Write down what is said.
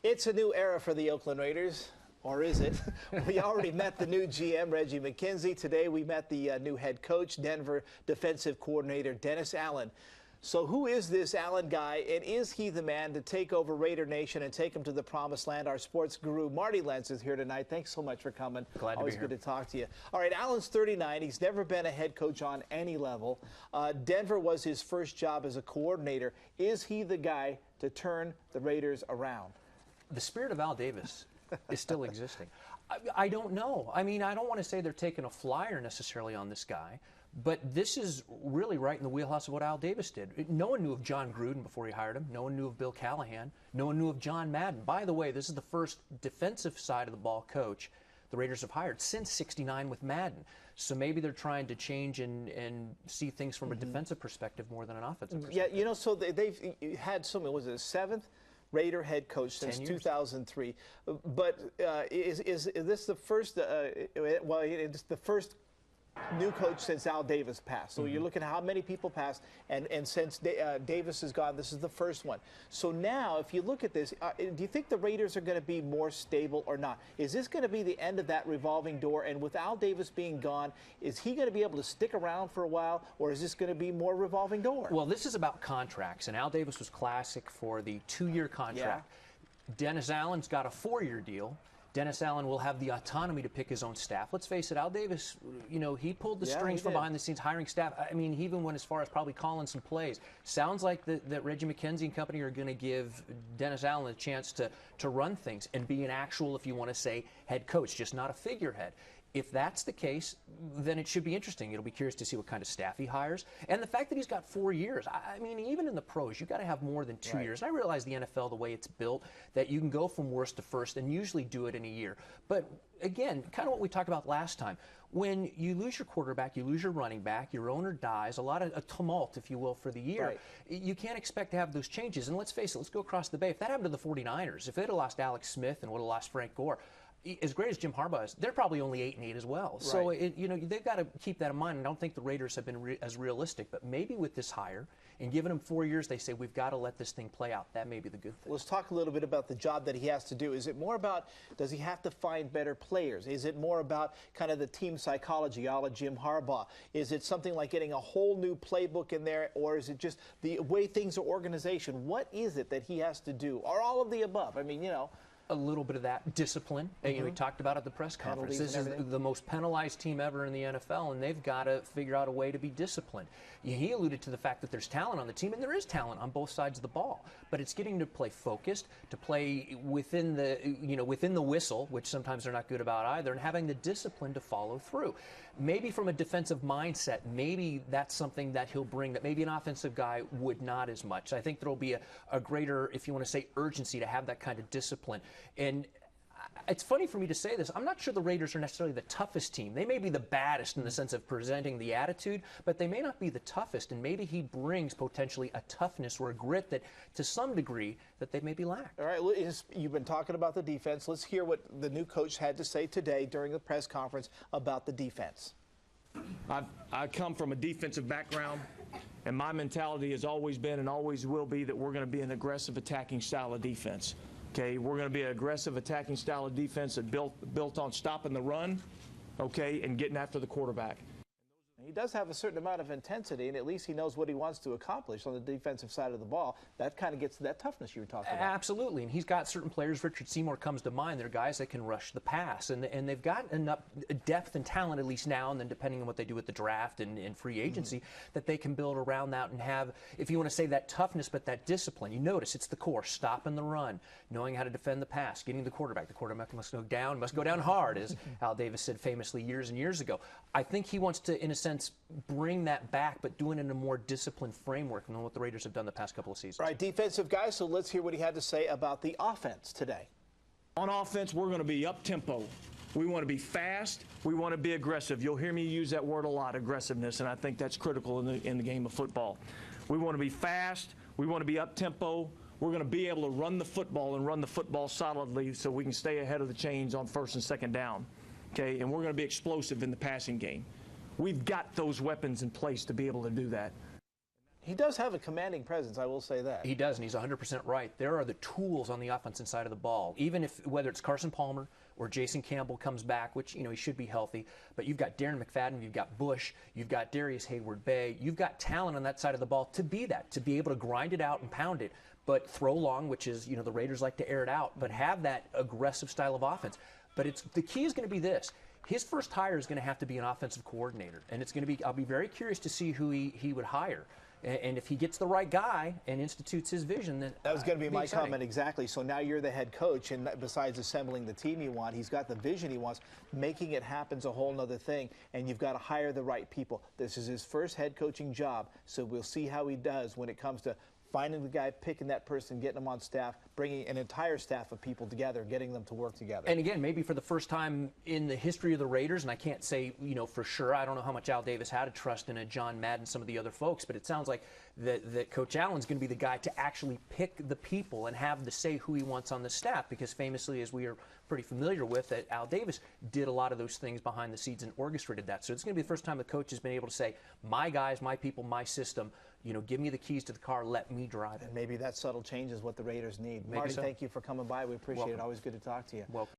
It's a new era for the Oakland Raiders, or is it? We already met the new GM, Reggie McKenzie. Today we met the new head coach, Denver defensive coordinator, Dennis Allen. So who is this Allen guy, and is he the man to take over Raider Nation and take him to the promised land? Our sports guru, Marty Lenz, is here tonight. Thanks so much for coming. Glad to be here. Always good to talk to you. All right, Allen's 39. He's never been a head coach on any level. Denver was his first job as a coordinator. Is he the guy to turn the Raiders around? The spirit of Al Davis is still existing. I don't know. I mean, I don't want to say they're taking a flyer necessarily on this guy, but this is really right in the wheelhouse of what Al Davis did. No one knew of John Gruden before he hired him. No one knew of Bill Callahan. No one knew of John Madden. By the way, this is the first defensive side of the ball coach the Raiders have hired since '69 with Madden. So maybe they're trying to change and see things from a defensive perspective more than an offensive perspective. Yeah, you know, so they've had something, was it a seventh Raider head coach since 2003? But is this the first, well, it's the first new coach since Al Davis passed. So you're looking at how many people passed, and since Davis is gone, this is the first one. So now, if you look at this, do you think the Raiders are going to be more stable or not? Is this going to be the end of that revolving door? And with Al Davis being gone, is he going to be able to stick around for a while, or is this going to be more revolving door? Well, this is about contracts, and Al Davis was classic for the 2-year contract. Yeah. Dennis Allen's got a 4-year deal. Dennis Allen will have the autonomy to pick his own staff. Let's face it, Al Davis, you know, he pulled the strings from behind the scenes, hiring staff. I mean, he even went as far as probably calling some plays. Sounds like that Reggie McKenzie and company are going to give Dennis Allen a chance to run things and be an actual, if you want to say, head coach, just not a figurehead. If that's the case, then it should be interesting. It'll be curious to see what kind of staff he hires. And the fact that he's got 4 years, I mean, even in the pros, you've got to have more than 2 years. And I realize the NFL, the way it's built, that you can go from worst to first and usually do it in a year. But again, kind of what we talked about last time, when you lose your quarterback, you lose your running back, your owner dies, a lot of a tumult, if you will, for the year. You can't expect to have those changes. And let's face it, let's go across the bay. If that happened to the 49ers, if they'd have lost Alex Smith and would have lost Frank Gore, as great as Jim Harbaugh is, they're probably only 8-8 as well. So, you know, they've got to keep that in mind. I don't think the Raiders have been as realistic, but maybe with this hire and giving them 4 years, they say we've got to let this thing play out. That may be the good thing. Let's talk a little bit about the job that he has to do. Is it more about, does he have to find better players? Is it more about kind of the team psychology, a la Jim Harbaugh? Is it something like getting a whole new playbook in there, or is it just the way things are organization? What is it that he has to do, or all of the above? I mean, you know. A little bit of that discipline. You know, we talked about at the press conference. This is the most penalized team ever in the NFL, and they've got to figure out a way to be disciplined. He alluded to the fact that there's talent on the team, and there is talent on both sides of the ball. But it's getting to play focused, to play within the, you know, within the whistle, which sometimes they're not good about either, and having the discipline to follow through. Maybe from a defensive mindset, maybe that's something that he'll bring that maybe an offensive guy would not as much. I think there'll be a greater, if you want to say, urgency to have that kind of discipline. And it's funny for me to say this. I'm not sure the Raiders are necessarily the toughest team. They may be the baddest in the sense of presenting the attitude, but they may not be the toughest. And maybe he brings potentially a toughness or a grit that, to some degree, that they maybe lack. All right, you've been talking about the defense. Let's hear what the new coach had to say today during the press conference about the defense. I come from a defensive background, and my mentality has always been and always will be that we're going to be an aggressive attacking style of defense. Okay, we're going to be an aggressive attacking style of defense that built on stopping the run, okay, and getting after the quarterback. He does have a certain amount of intensity, and at least he knows what he wants to accomplish on the defensive side of the ball. That kind of gets to that toughness you were talking about. Absolutely, and he's got certain players. Richard Seymour comes to mind. They're guys that can rush the pass, and they've got enough depth and talent, at least now and then, depending on what they do with the draft and free agency, that they can build around that and have, if you want to say, that toughness, but that discipline. You notice it's the core, stopping the run, knowing how to defend the pass, getting the quarterback. The quarterback must go down hard, as Al Davis said famously years and years ago. I think he wants to, in a sense, bring that back, but doing it in a more disciplined framework than what the Raiders have done the past couple of seasons. All right, defensive guy, so let's hear what he had to say about the offense today. On offense, we're going to be up-tempo. We want to be fast. We want to be aggressive. You'll hear me use that word a lot, aggressiveness, and I think that's critical in the game of football. We want to be fast. We want to be up-tempo. We're going to be able to run the football and run the football solidly so we can stay ahead of the chains on first and second down. Okay, and we're going to be explosive in the passing game. We've got those weapons in place to be able to do that. He does have a commanding presence, I will say that. He does, and he's 100% right. There are the tools on the offensive side of the ball. Even if, whether it's Carson Palmer or Jason Campbell comes back, which, he should be healthy, but you've got Darren McFadden, you've got Bush, you've got Darius Hayward-Bay, you've got talent on that side of the ball to be that, to be able to grind it out and pound it, but throw long, which is, the Raiders like to air it out, but have that aggressive style of offense. But the key is going to be this. His first hire is going to have to be an offensive coordinator, and it's going to be, I'll be very curious to see who he would hire. And if he gets the right guy and institutes his vision, then that was going to be my exciting. comment exactly. So now you're the head coach, and besides assembling the team you want, he's got the vision he wants. Making it happen's a whole nother thing, and you've got to hire the right people. This is his first head coaching job, so we'll see how he does when it comes to finding the guy, picking that person, getting them on staff, bringing an entire staff of people together, getting them to work together. And again, maybe for the first time in the history of the Raiders, and I can't say, for sure, I don't know how much Al Davis had to trust in a John Madden, some of the other folks, but it sounds like that Coach Allen's going to be the guy to actually pick the people and have the say who he wants on the staff, because famously, as we are pretty familiar with, that Al Davis did a lot of those things behind the scenes and orchestrated that. So it's going to be the first time the coach has been able to say, my guys, my people, my system, give me the keys to the car, let me drive it. And maybe that subtle change is what the Raiders need. Maybe Marty, so. thank you for coming by. We appreciate it. Always good to talk to you. Welcome.